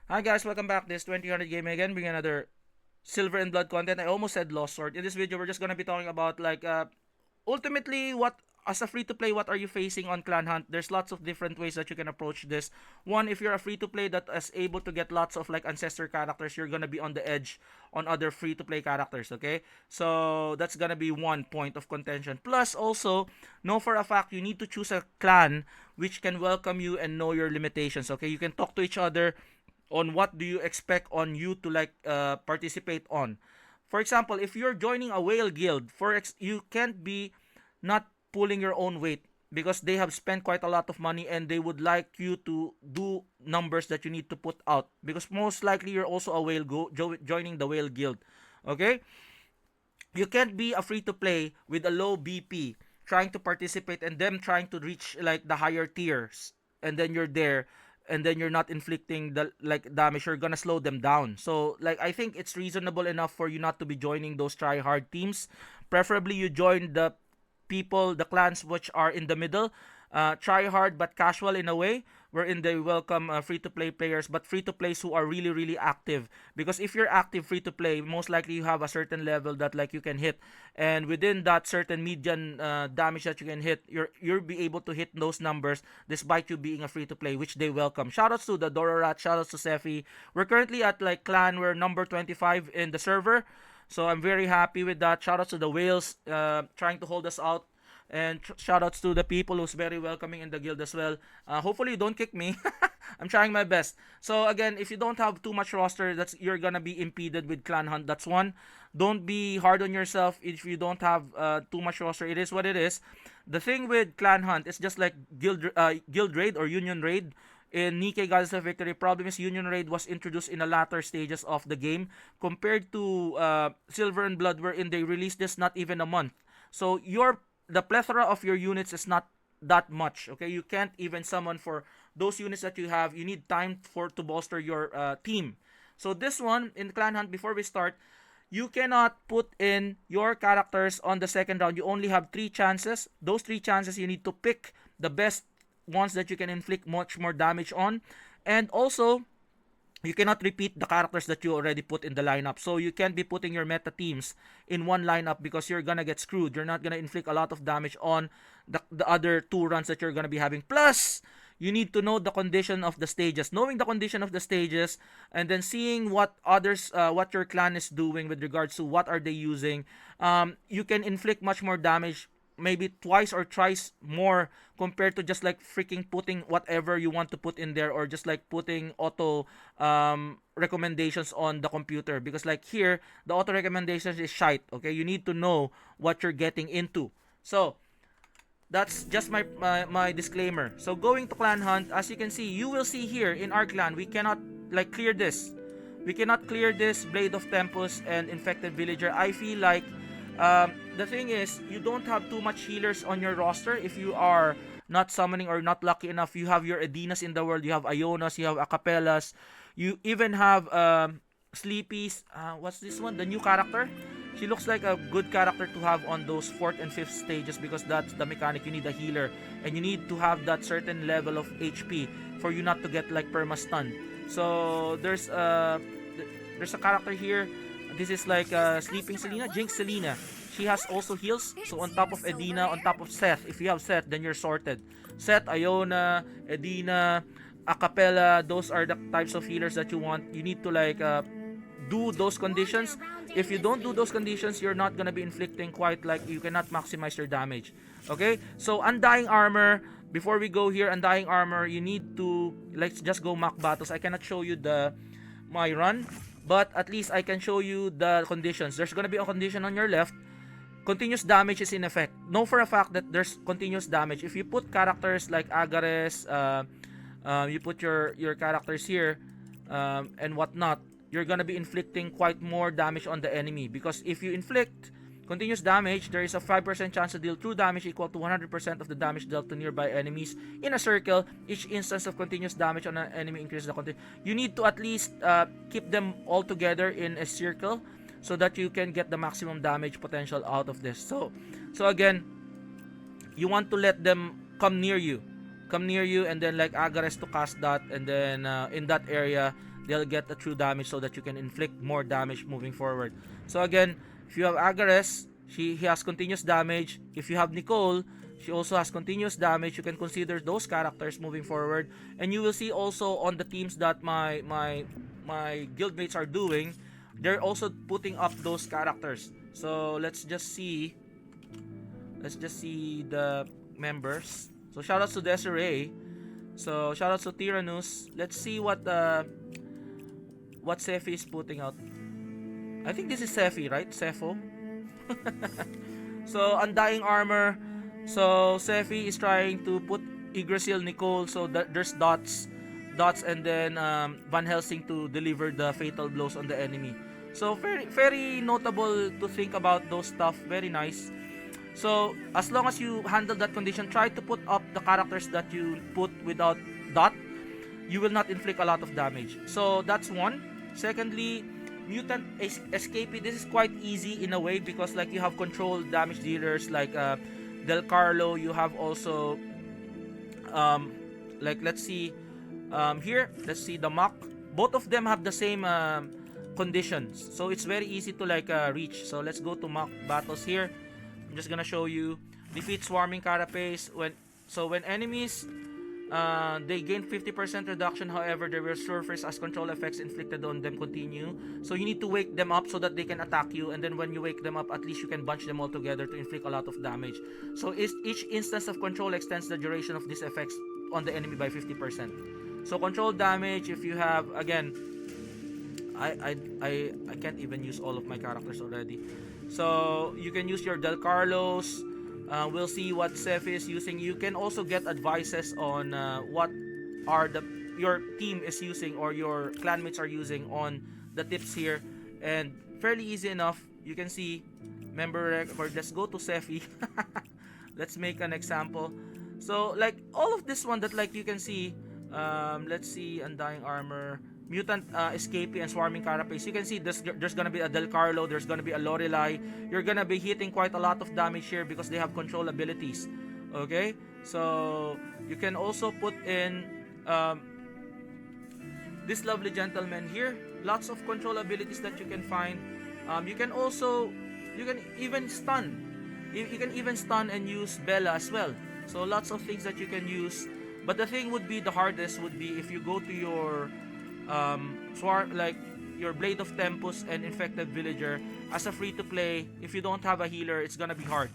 Hi guys, welcome back. This 2000 Gaming again, bringing another Silver and Blood content. I almost said Lost Sword. In this video, we're just gonna be talking about ultimately what as a free to play, what are you facing on Clan Hunt? There's lots of different ways that you can approach this. One, if you're a free to play that is able to get lots of like ancestor characters, you're gonna be on the edge on other free to play characters. Okay, so that's gonna be one point of contention. Plus, also know for a fact you need to choose a clan which can welcome you and know your limitations. Okay, you can talk to each other on what do you expect on you to participate on. For example, if you're joining a whale guild, you can't be not pulling your own weight because they have spent quite a lot of money and they would like you to do numbers that you need to put out because most likely you're also a joining the whale guild. Okay? You can't be a free to play with a low BP trying to participate and them trying to reach like the higher tiers and then you're there and then you're not inflicting the like damage. You're gonna slow them down. So like I think it's reasonable enough for you not to be joining those try hard teams. Preferably you join the clans which are in the middle, try hard but casual in a way, wherein they welcome free to play players, but free to plays who are really really active. Because if you're active free to play, most likely you have a certain level that like you can hit, and within that certain median damage that you can hit, you'll be able to hit those numbers despite you being a free to play, which they welcome. Shoutouts to the Dororat, shoutouts to Sefi. We're currently at like clan, we're number 25 in the server. So I'm very happy with that. Shoutouts to the whales trying to hold us out. And shoutouts to the people who's very welcoming in the guild as well. Hopefully you don't kick me. I'm trying my best. So again, if you don't have too much roster, that's you're gonna be impeded with clan hunt. That's one. Don't be hard on yourself if you don't have too much roster. It is what it is. The thing with clan hunt is just like guild raid or union raid in Nikkei Goddess of Victory. Problem is Union Raid was introduced in the latter stages of the game compared to Silver and Blood, wherein they released this not even a month. So the plethora of your units is not that much. Okay, you can't even summon for those units that you have. You need time for to bolster your team. So this one in Clan Hunt, before we start, you cannot put in your characters on the second round. You only have 3 chances. Those 3 chances you need to pick the best ones that you can inflict much more damage on. And also, you cannot repeat the characters that you already put in the lineup. So you can't be putting your meta teams in one lineup because you're gonna get screwed. You're not gonna inflict a lot of damage on the other 2 runs that you're gonna be having. Plus, you need to know the condition of the stages. Knowing the condition of the stages and then seeing what your clan is doing with regards to what are they using, you can inflict much more damage, maybe twice or thrice more compared to just like freaking putting whatever you want to put in there, or just like putting auto recommendations on the computer, because like here the auto recommendations is shite. Okay, you need to know what you're getting into. So that's just my disclaimer. So going to clan hunt, as you can see, you will see here in our clan, we cannot like clear this. We cannot clear this Blade of Tempest and Infected Villager. I feel like the thing is, you don't have too much healers on your roster if you are not summoning or not lucky enough. You have your Edinas in the world, you have Ionas, you have Acapellas, you even have Sleepies. What's this one? The new character? She looks like a good character to have on those 4th and 5th stages because that's the mechanic. You need a healer and you need to have that certain level of HP for you not to get like perma stun. So there's a character here. This is like Sleeping Selena, Jinx Selena. She has also heals. So on top of Edina, on top of Seth, if you have Seth, then you're sorted. Seth, Iona, Edina, Acapella, those are the types of healers that you want. You need to like do those conditions. If you don't do those conditions, you're not gonna be inflicting quite like, you cannot maximize your damage. Okay, so Undying Armor. Before we go here, Undying Armor, you need to, let's just go mock battles. I cannot show you my run, but at least I can show you the conditions. There's gonna be a condition on your left. Continuous damage is in effect. Know for a fact that there's continuous damage. If you put characters like Agares, you put your characters here, and whatnot, you're gonna be inflicting quite more damage on the enemy. Because if you inflict continuous damage, there is a 5% chance to deal true damage equal to 100% of the damage dealt to nearby enemies in a circle. Each instance of continuous damage on an enemy increases the quantity. You need to at least keep them all together in a circle so that you can get the maximum damage potential out of this. So again, you want to let them come near you, and then like Agares to cast that, and then in that area they'll get the true damage so that you can inflict more damage moving forward. So again, if you have Agares, he has continuous damage. If you have Nicole, she also has continuous damage. You can consider those characters moving forward, and you will see also on the teams that my guildmates are doing, they're also putting up those characters. So let's just see the members. So shoutouts to Desiree. So shoutouts to Tyrannus. Let's see what Sephi is putting out. I think this is Sephi, right? Sepho. So Undying Armor. So Sephi is trying to put Yggdrasil, Nicole, so that there's dots, and then Van Helsing to deliver the fatal blows on the enemy. So very notable to think about those stuff. Very nice. So as long as you handle that condition, try to put up the characters that you put without dot. You will not inflict a lot of damage. So that's one. Secondly, Mutant Escapee. This is quite easy in a way because like you have controlled damage dealers like Del Carlo. You have also like let's see here. Let's see the Mach. Both of them have the same conditions, so it's very easy to like reach. So let's go to Mach battles here. I'm just gonna show you. Defeat Swarming Carapace. When enemies they gain 50% reduction, however their surface as control effects inflicted on them continue. So you need to wake them up so that they can attack you, and then when you wake them up, at least you can bunch them all together to inflict a lot of damage. So each instance of control extends the duration of these effects on the enemy by 50%. So control damage, if you have, again, I can't even use all of my characters already. So you can use your Del Carlos. We'll see what Sephi is using. You can also get advices on what are your team is using or your clanmates are using on the tips here, and fairly easy enough. You can see member record. Let's go to Sephi. Let's make an example. So like all of this one that like you can see, let's see Undying Armor, Mutant Escapee, and Swarming Carapace. You can see there's gonna be a Del Carlo, there's gonna be a Lorelei. You're gonna be hitting quite a lot of damage here because they have control abilities. Okay, so you can also put in this lovely gentleman here. Lots of control abilities that you can find. You can even stun. You can even stun and use Bella as well. So lots of things that you can use. But the thing would be the hardest would be if you go to your like your Blade of Tempus and Infected Villager as a free to play. If you don't have a healer, it's gonna be hard,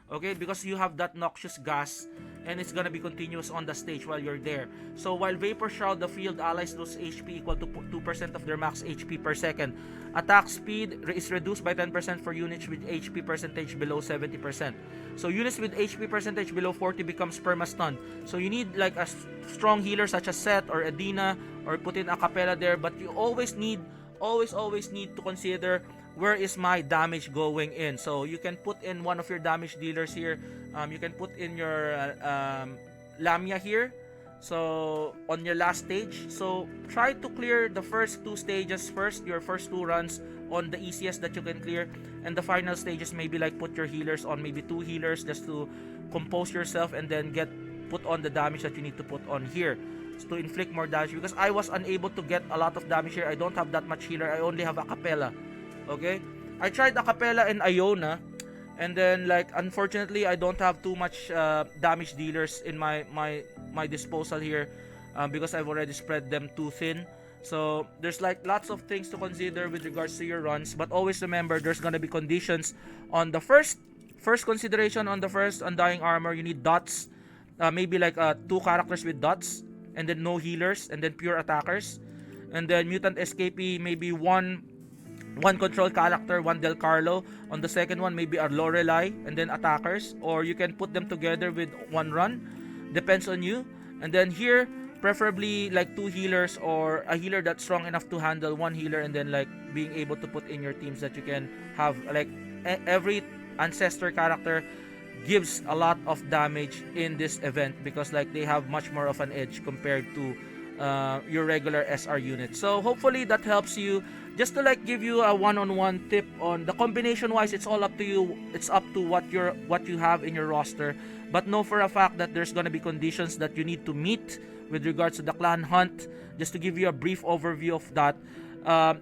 okay, because you have that noxious gas and it's gonna be continuous on the stage while you're there. So while Vapor Shroud the field, allies lose HP equal to 2% of their max HP per second. Attack speed is reduced by 10% for units with HP percentage below 70%. So units with HP percentage below 40 becomes perma-stun. So you need like a strong healer such as Seth or Edina, or put in a Capella there, but you always need to consider where is my damage going in. So you can put in one of your damage dealers here. You can put in your Lamia here, so on your last stage. So try to clear the first two stages first, your first two runs on the easiest that you can clear, and the final stages maybe like put your healers on, maybe 2 healers just to compose yourself, and then put on the damage that you need to put on here to inflict more damage, because I was unable to get a lot of damage here. I don't have that much healer. I only have a Capella. Okay, I tried a Capella and Iona, and then like unfortunately I don't have too much damage dealers in my disposal here, because I've already spread them too thin. So there's like lots of things to consider with regards to your runs, but always remember there's gonna be conditions on the first consideration. On the first Undying Armor, you need dots, maybe like 2 characters with dots, and then no healers, and then pure attackers. And then Mutant Escapee, maybe one control character, 1 Del Carlo. On the second one, maybe a Lorelei, and then attackers, or you can put them together with 1 run, depends on you. And then here, preferably like 2 healers, or a healer that's strong enough to handle 1 healer, and then like being able to put in your teams that you can have like every ancestor character gives a lot of damage in this event, because like they have much more of an edge compared to your regular SR unit. So hopefully that helps you, just to like give you a one-on-one tip on the combination wise. It's all up to you. It's up to what you have in your roster, but know for a fact that there's gonna be conditions that you need to meet with regards to the clan hunt. Just to give you a brief overview of that.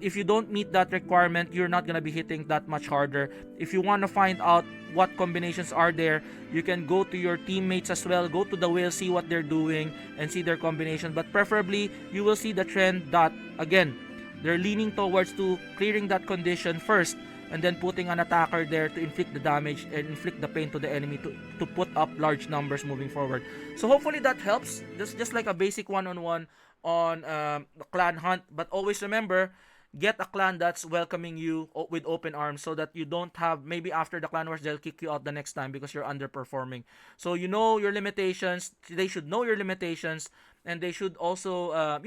If you don't meet that requirement, you're not gonna be hitting that much harder. If you want to find out what combinations are there, you can go to your teammates as well, go to the whale, see what they're doing and see their combination. But preferably you will see the trend that again they're leaning towards to clearing that condition first and then putting an attacker there to inflict the damage and inflict the pain to the enemy to put up large numbers moving forward. So hopefully that helps. Just like a basic one-on-one on the clan hunt. But always remember, get a clan that's welcoming you with open arms so that you don't have, maybe after the clan wars they'll kick you out the next time because you're underperforming. So you know your limitations, they should know your limitations, and they should also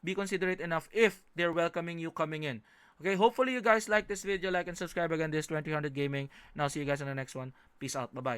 be considerate enough if they're welcoming you coming in. Okay, hopefully you guys like this video. Like and subscribe again. This 2000 Gaming, and I'll see you guys in the next one. Peace out. Bye bye.